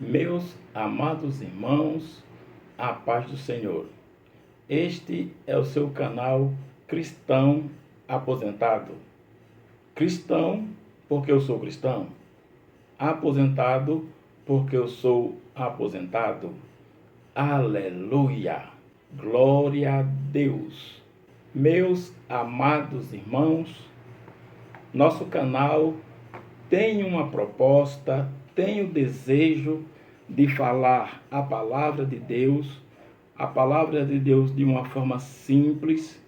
Meus amados irmãos, a paz do Senhor. Este é o seu canal Cristão Aposentado. Cristão porque eu sou cristão. Aposentado porque eu sou aposentado. Aleluia! Glória a Deus. Meus amados irmãos, nosso canal tem uma proposta, tem o desejo de falar a palavra de Deus de uma forma simples,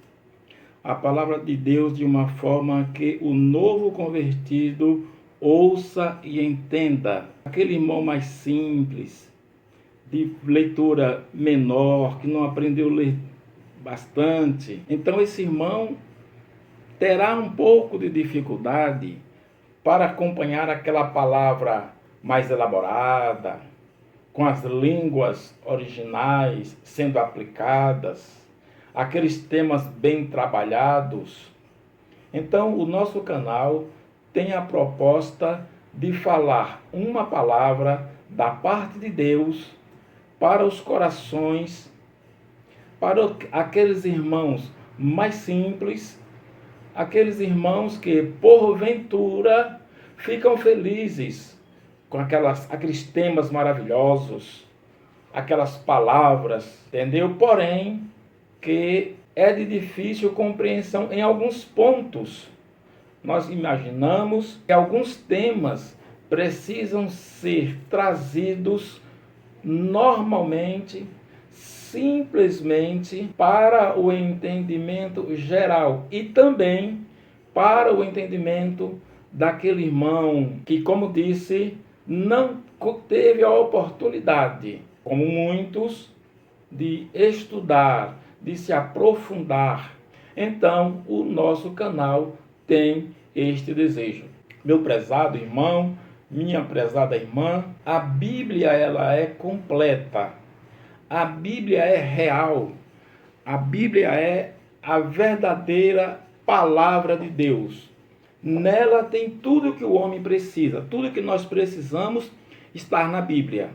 a palavra de Deus de uma forma que o novo convertido ouça e entenda. Aquele irmão mais simples, de leitura menor, que não aprendeu a ler bastante. Então esse irmão terá um pouco de dificuldade para acompanhar aquela palavra mais elaborada, com as línguas originais sendo aplicadas, aqueles temas bem trabalhados. Então, o nosso canal tem a proposta de falar uma palavra da parte de Deus para os corações, para aqueles irmãos mais simples, aqueles irmãos que, porventura, ficam felizes com aqueles temas maravilhosos, aquelas palavras, entendeu? Porém, que é de difícil compreensão em alguns pontos. Nós imaginamos que alguns temas precisam ser trazidos normalmente, simplesmente para o entendimento geral e também para o entendimento daquele irmão que, como disse, não teve a oportunidade, como muitos, de estudar, de se aprofundar. Então, o nosso canal tem este desejo. Meu prezado irmão, minha prezada irmã, a Bíblia ela é completa. A Bíblia é real. A Bíblia é a verdadeira palavra de Deus. Nela tem tudo que o homem precisa. Tudo que nós precisamos está na Bíblia.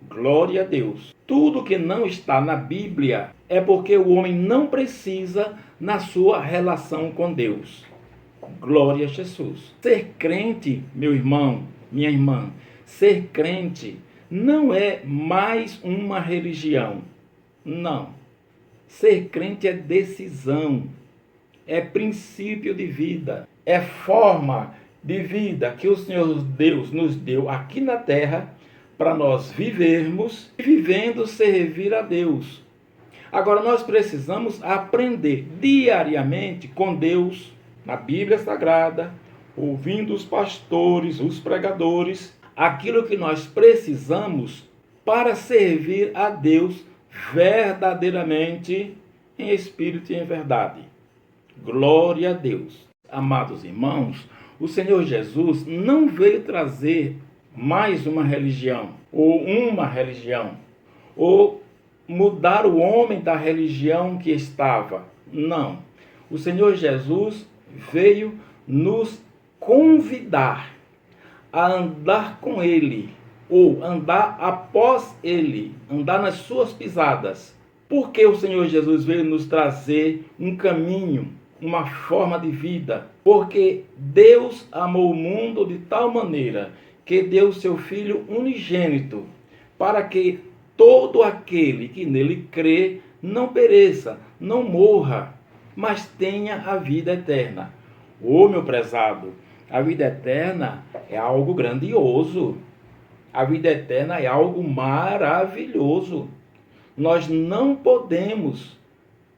Glória a Deus. Tudo que não está na Bíblia é porque o homem não precisa na sua relação com Deus. Glória a Jesus. Ser crente, meu irmão, minha irmã, ser crente não é mais uma religião. Não. Ser crente é decisão, é princípio de vida, é forma de vida que o Senhor Deus nos deu aqui na terra para nós vivermos e vivendo servir a Deus. Agora nós precisamos aprender diariamente com Deus, na Bíblia Sagrada, ouvindo os pastores, os pregadores, aquilo que nós precisamos para servir a Deus verdadeiramente em espírito e em verdade. Glória a Deus. Amados irmãos, o Senhor Jesus não veio trazer mais uma religião, ou mudar o homem da religião que estava. Não. O Senhor Jesus veio nos convidar a andar com Ele, ou andar após Ele, andar nas suas pisadas. Porque o Senhor Jesus veio nos trazer um caminho, uma forma de vida? Porque Deus amou o mundo de tal maneira que deu seu Filho unigênito, para que todo aquele que nele crê não pereça, não morra, mas tenha a vida eterna. Ô meu prezado, a vida eterna é algo grandioso. A vida eterna é algo maravilhoso. Nós não podemos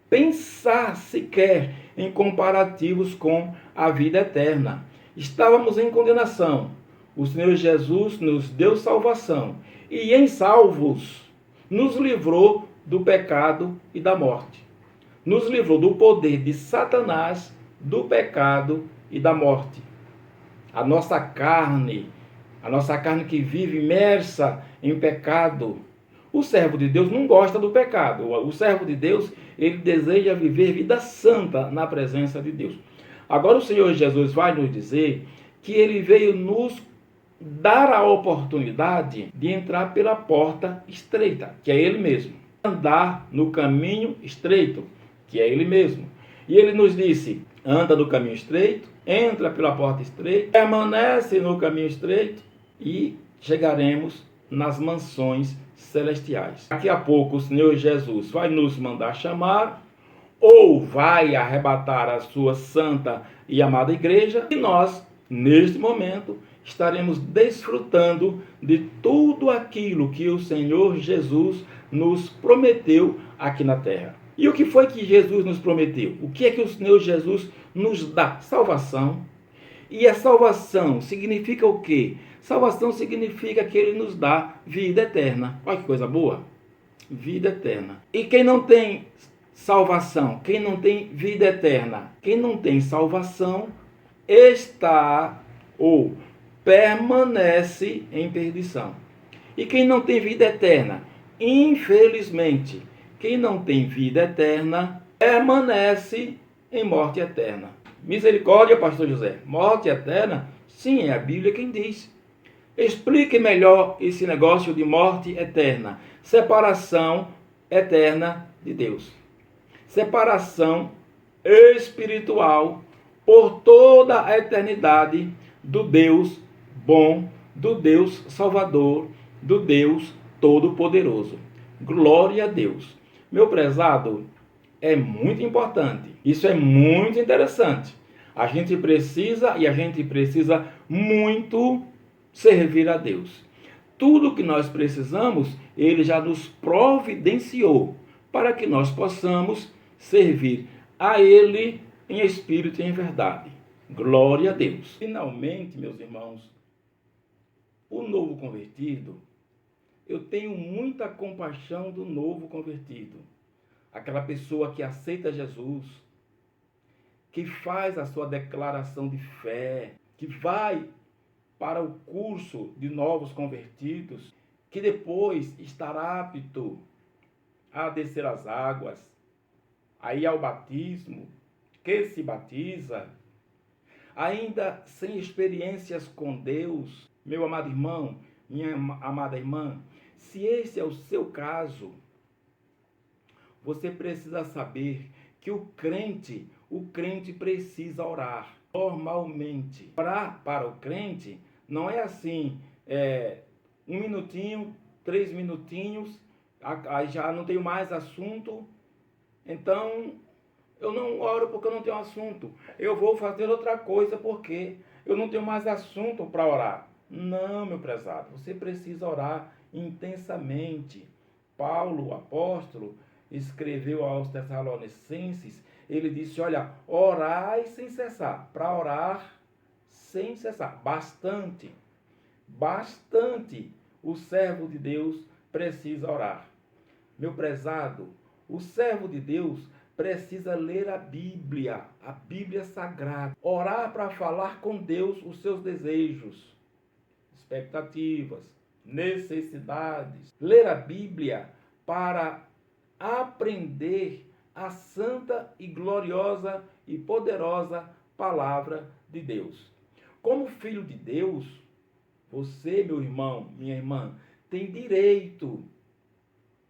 pensar sequer em comparativos com a vida eterna. Estávamos em condenação. O Senhor Jesus nos deu salvação e, em salvos, nos livrou do pecado e da morte. Nos livrou do poder de Satanás, do pecado e da morte. A nossa carne que vive imersa em pecado. O servo de Deus não gosta do pecado. O servo de Deus, ele deseja viver vida santa na presença de Deus. Agora o Senhor Jesus vai nos dizer que ele veio dar a oportunidade de entrar pela porta estreita, que é Ele mesmo. Andar no caminho estreito, que é Ele mesmo. E Ele nos disse, anda no caminho estreito, entra pela porta estreita, permanece no caminho estreito e chegaremos nas mansões celestiais. Daqui a pouco o Senhor Jesus vai nos mandar chamar, ou vai arrebatar a sua santa e amada igreja, e nós, neste momento, estaremos desfrutando de tudo aquilo que o Senhor Jesus nos prometeu aqui na terra. E o que foi que Jesus nos prometeu? O que é que o Senhor Jesus nos dá? Salvação. E a salvação significa o quê? Salvação significa que Ele nos dá vida eterna. Olha que coisa boa. Vida eterna. E quem não tem salvação, quem não tem vida eterna, quem não tem salvação, está ou permanece em perdição. E quem não tem vida eterna, infelizmente, quem não tem vida eterna, permanece em morte eterna. Misericórdia, pastor José. Morte eterna? Sim, é a Bíblia quem diz. Explique melhor esse negócio de morte eterna. Separação eterna de Deus. Separação espiritual por toda a eternidade do Deus bom, do Deus salvador, do Deus todo-poderoso. Glória a Deus. Meu prezado, é muito importante. Isso é muito interessante. A gente precisa muito servir a Deus. Tudo que nós precisamos, Ele já nos providenciou para que nós possamos servir a Ele em espírito e em verdade. Glória a Deus. Finalmente, meus irmãos, o novo convertido, eu tenho muita compaixão do novo convertido. Aquela pessoa que aceita Jesus, que faz a sua declaração de fé, que vai para o curso de novos convertidos, que depois estará apto a descer as águas, a ir ao batismo, que se batiza, ainda sem experiências com Deus. Meu amado irmão, minha amada irmã, se esse é o seu caso, você precisa saber que o crente precisa orar normalmente. Orar para o crente não é assim, 1 minutinho, 3 minutinhos, aí já não tenho mais assunto, então eu não oro porque eu não tenho assunto. Eu vou fazer outra coisa porque eu não tenho mais assunto para orar. Não, meu prezado, você precisa orar intensamente. Paulo, o apóstolo, escreveu aos Tessalonicenses, ele disse, olha, orai sem cessar. Para orar sem cessar, bastante, o servo de Deus precisa orar. Meu prezado, o servo de Deus precisa ler a Bíblia Sagrada. Orar para falar com Deus os seus desejos, expectativas, necessidades. Ler a Bíblia para aprender a santa e gloriosa e poderosa palavra de Deus. Como filho de Deus, você, meu irmão, minha irmã, tem direito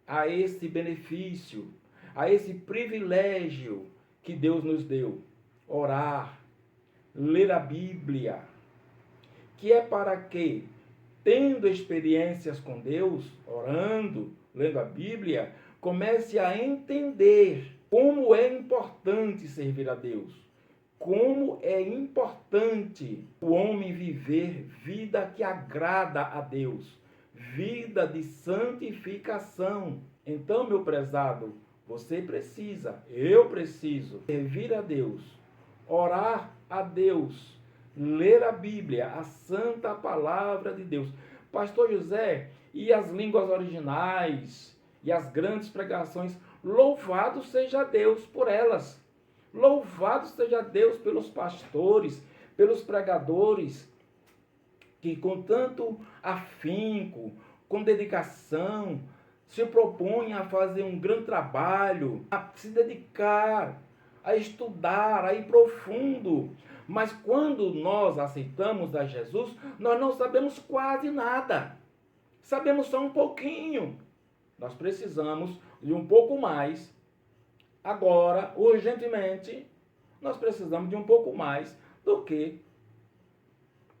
a esse benefício, a esse privilégio que Deus nos deu. Orar, ler a Bíblia, que é para que, tendo experiências com Deus, orando, lendo a Bíblia, comece a entender como é importante servir a Deus. Como é importante o homem viver vida que agrada a Deus. Vida de santificação. Então, meu prezado, você precisa, eu preciso servir a Deus, orar a Deus, ler a Bíblia, a santa palavra de Deus. Pastor José, e as línguas originais e as grandes pregações, louvado seja Deus por elas. Louvado seja Deus pelos pastores, pelos pregadores, que com tanto afinco, com dedicação, se propõem a fazer um grande trabalho, a se dedicar, a estudar, a ir profundo, Mas quando nós aceitamos a Jesus, nós não sabemos quase nada. Sabemos só um pouquinho. Nós precisamos de um pouco mais. Agora, urgentemente, nós precisamos de um pouco mais do que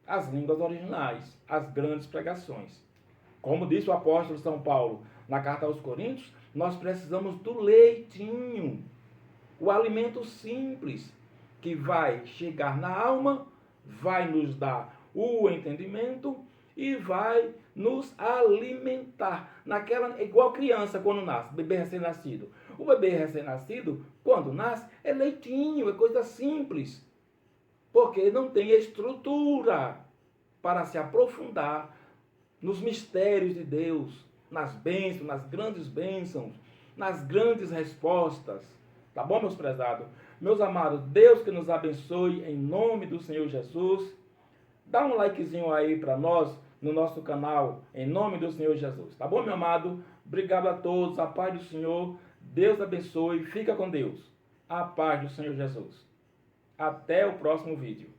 as línguas originais, as grandes pregações. Como disse o apóstolo São Paulo na carta aos Coríntios, nós precisamos do leitinho, o alimento simples, que vai chegar na alma, vai nos dar o entendimento e vai nos alimentar. Igual criança quando nasce, bebê recém-nascido. O bebê recém-nascido, quando nasce, é leitinho, é coisa simples. Porque não tem estrutura para se aprofundar nos mistérios de Deus, nas bênçãos, nas grandes bênçãos, nas grandes respostas. Tá bom, meus prezados? Meus amados, Deus que nos abençoe em nome do Senhor Jesus. Dá um likezinho aí para nós no nosso canal, em nome do Senhor Jesus. Tá bom, meu amado? Obrigado a todos, a paz do Senhor. Deus abençoe, fica com Deus. A paz do Senhor Jesus. Até o próximo vídeo.